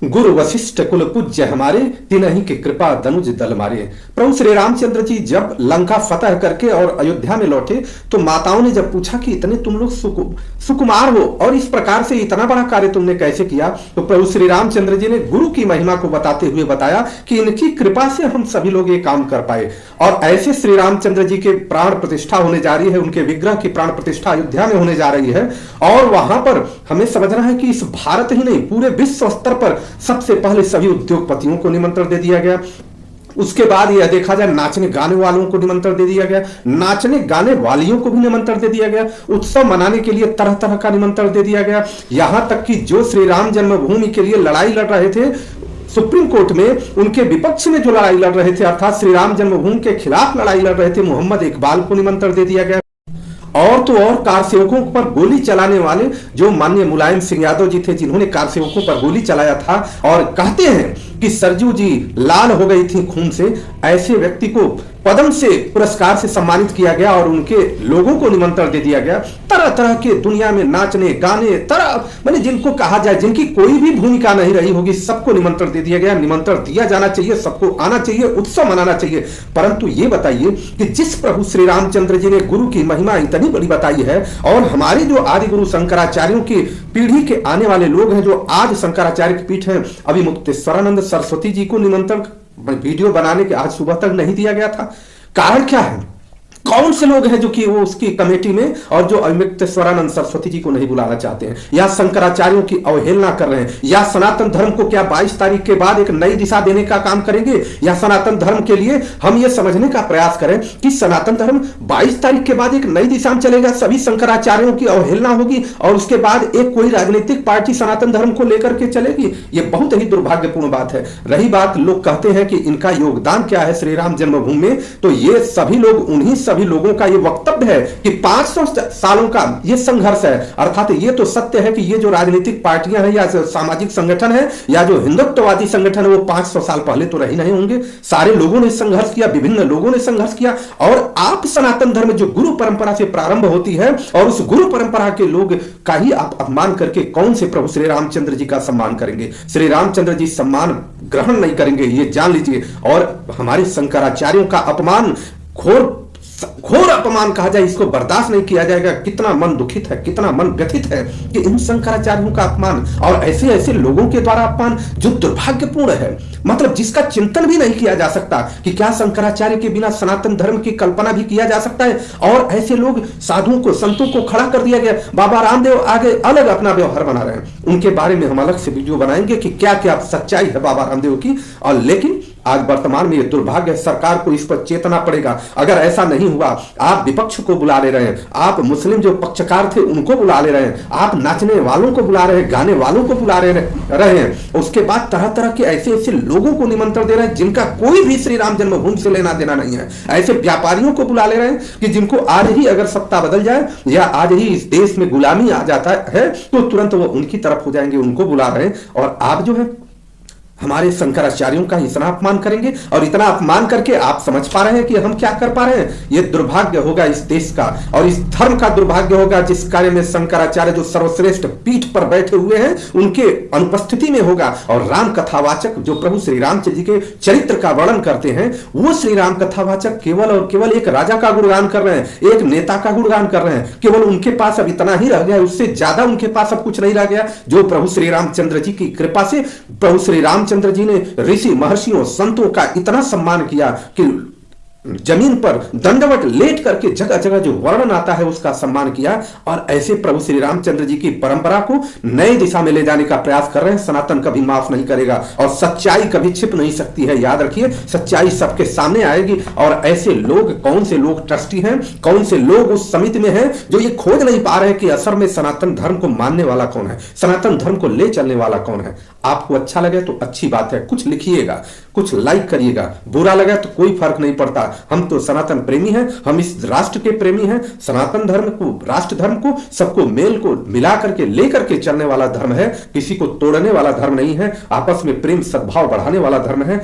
गुरु वशिष्ठ कुल पूज्य हमारे, तिन्हि की कृपा दनुज दल मारे। प्रभु श्री रामचंद्र जी जब लंका फतह करके और अयोध्या में लौटे तो माताओं ने जब पूछा कि इतने तुम लोग सुकुमार हो और इस प्रकार से इतना बड़ा कार्य तुमने कैसे किया, तो प्रभु श्री रामचंद्र जी ने गुरु की महिमा को बताते हुए बताया कि इनकी कृपा से हम सभी लोग ये काम कर पाए। और ऐसे श्री रामचंद्र जी के प्राण प्रतिष्ठा होने जा रही है, उनके विग्रह की प्राण प्रतिष्ठा अयोध्या में होने जा रही है। और वहां पर हमें समझना है कि इस भारत ही नहीं पूरे विश्व स्तर पर सबसे पहले सभी उद्योगपतियों को निमंत्रण दे दिया गया। उसके बाद यह देखा जाए नाचने गाने वालों को निमंत्रण दे दिया गया, नाचने गाने वालियों को भी निमंत्रण दे दिया गया, उत्सव मनाने के लिए तरह तरह का निमंत्रण दे दिया गया। यहां तक कि जो श्री राम जन्मभूमि के लिए लड़ाई लड़ रहे थे सुप्रीम कोर्ट में, उनके विपक्ष में जो लड़ाई लड़ रहे थे अर्थात श्री राम जन्मभूमि के खिलाफ लड़ाई लड़ रहे थे मोहम्मद इकबाल को निमंत्रण दे दिया गया। और तो और कार सेवकों पर गोली चलाने वाले जो माननीय मुलायम सिंह यादव जी थे, जिन्होंने कार सेवकों पर गोली चलाया था और कहते हैं कि सरजू जी लाल हो गई थी खून से, ऐसे व्यक्ति को पद्म से पुरस्कार से सम्मानित किया गया और उनके लोगों को निमंत्रण दे दिया गया। तरह तरह के दुनिया में नाचने गाने तरह माने जिनको कहा जाए जिनकी कोई भी भूमिका नहीं रही होगी सबको निमंत्रण दे दिया गया। निमंत्रण दिया जाना चाहिए, सबको आना चाहिए, उत्सव मनाना चाहिए। परंतु ये बताइए कि जिस प्रभु श्री रामचंद्र जी ने गुरु की महिमा इतनी बड़ी बताई है और हमारे जो आदि गुरु शंकराचार्यों की पीढ़ी के आने वाले लोग हैं जो आज शंकराचार्य की पीठ है, अभी मुक्तेश्वरानंद सरस्वती जी को निमंत्रण वीडियो बनाने के आज सुबह तक नहीं दिया गया था। कारण क्या है? कौन से लोग हैं जो कि वो उसकी कमेटी में और जो मुक्तेश्वरानंद सरस्वती जी को नहीं बुलाना चाहते हैं या शंकराचार्यों की अवहेलना कर रहे हैं, या सनातन धर्म को क्या 22 तारीख के बाद एक नई दिशा देने का काम करेंगे, या सनातन धर्म के लिए हम ये समझने का प्रयास करें कि सनातन धर्म 22 तारीख के बाद एक नई दिशा में चलेगा, सभी शंकराचार्यों की अवहेलना होगी और उसके बाद एक कोई राजनीतिक पार्टी सनातन धर्म को लेकर के चलेगी। ये बहुत ही दुर्भाग्यपूर्ण बात है। रही बात लोग कहते हैं कि इनका योगदान क्या है श्री राम जन्मभूमि में, तो ये सभी लोग उन्हीं सभी लोगों का ये वक्तव्य है कि 500 सालों का ये संघर्ष है। अर्थात ये तो सत्य है कि ये जो राजनीतिक पार्टियां हैं या सामाजिक संगठन है या जो हिंदुत्ववादी संगठन है वो 500 साल पहले तो रही नहीं होंगे। सारे लोगों ने संघर्ष किया, विभिन्न लोगों ने संघर्ष किया। और आप सनातन धर्म जो गुरु परंपरा से प्रारंभ होती है और उस गुरु परंपरा के लोग का ही आप अपमान करके कौन से प्रभु श्री रामचंद्र जी का सम्मान करेंगे? श्री रामचंद्र जी सम्मान ग्रहण नहीं करेंगे, ये जान लीजिए। और हमारे शंकराचार्यों का अपमान घोर अपमान कहा जाए, इसको बर्दाश्त नहीं किया जाएगा। कितना मन दुखित है, कितना मन व्यथित है कि इन शंकराचार्यों का अपमान और ऐसे ऐसे लोगों के द्वारा अपमान जो दुर्भाग्यपूर्ण है, मतलब जिसका चिंतन भी नहीं किया जा सकता कि क्या शंकराचार्य के बिना सनातन धर्म की कल्पना भी किया जा सकता है। और ऐसे लोग साधुओं को संतों को खड़ा कर दिया गया। बाबा रामदेव आगे अलग अपना व्यवहार बना रहे हैं, उनके बारे में हम अलग से वीडियो बनाएंगे कि क्या क्या सच्चाई है बाबा रामदेव की। और लेकिन आज वर्तमान में ये दुर्भाग्य है, सरकार को इस पर चेतना पड़ेगा। अगर ऐसा नहीं हुआ, आप विपक्ष को बुला ले रहे हैं, आप मुस्लिम जो पक्षकार थे उनको बुला ले रहे हैं, आप नाचने वालों को बुला रहे हैं, गाने वालों को बुला रहे हैं, उसके बाद तरह तरह के ऐसे ऐसे लोगों को निमंत्रण दे रहे हैं जिनका कोई भी श्री राम जन्मभूमि से लेना देना नहीं है। ऐसे व्यापारियों को बुला ले रहे हैं कि जिनको आज ही अगर सत्ता बदल जाए या आज ही इस देश में गुलामी आ जाता है तो तुरंत वो उनकी तरफ हो जाएंगे, उनको बुला रहे हैं। और आप जो है हमारे शंकराचार्यों का इतना अपमान करेंगे और इतना अपमान करके आप समझ पा रहे हैं कि हम क्या कर पा रहे हैं? ये दुर्भाग्य होगा इस देश का और इस धर्म का दुर्भाग्य होगा जिस कार्य में शंकराचार्य जो सर्वश्रेष्ठ पीठ पर बैठे हुए हैं उनके अनुपस्थिति में होगा। और राम कथावाचक जो प्रभु श्री रामचंद्र जी के चरित्र का वर्णन करते हैं वो श्री राम कथावाचक केवल और केवल एक राजा का गुणगान कर रहे हैं, एक नेता का गुणगान कर रहे हैं। केवल उनके पास अब इतना ही रह गया, उससे ज्यादा उनके पास अब कुछ नहीं रह गया। जो प्रभु श्री रामचंद्र जी की कृपा से प्रभु श्री रामचंद्र जी ने ऋषि महर्षियों संतों का इतना सम्मान किया कि जमीन पर दंडवत लेट करके जगह जगह जो वर्णन आता है उसका सम्मान किया। और ऐसे प्रभु श्री रामचंद्र जी की परंपरा को नई दिशा में ले जाने का प्रयास कर रहे हैं। सनातन कभी माफ नहीं करेगा और सच्चाई कभी छिप नहीं सकती है। याद रखिए, सच्चाई सबके सामने आएगी। और ऐसे लोग, कौन से लोग ट्रस्टी हैं, कौन से लोग उस समिति में हैं जो ये खोज नहीं पा रहे कि असल में सनातन धर्म को मानने वाला कौन है, सनातन धर्म को ले चलने वाला कौन है। आपको अच्छा लगे तो अच्छी बात है, कुछ लिखिएगा, कुछ लाइक करिएगा। बुरा लगा तो कोई फर्क नहीं पड़ता। हम तो सनातन प्रेमी हैं, हम इस राष्ट्र के प्रेमी हैं। सनातन धर्म को, राष्ट्र धर्म को, सबको मेल को मिला करके लेकर के चलने वाला धर्म है, किसी को तोड़ने वाला धर्म नहीं है। आपस में प्रेम सद्भाव बढ़ाने वाला धर्म है।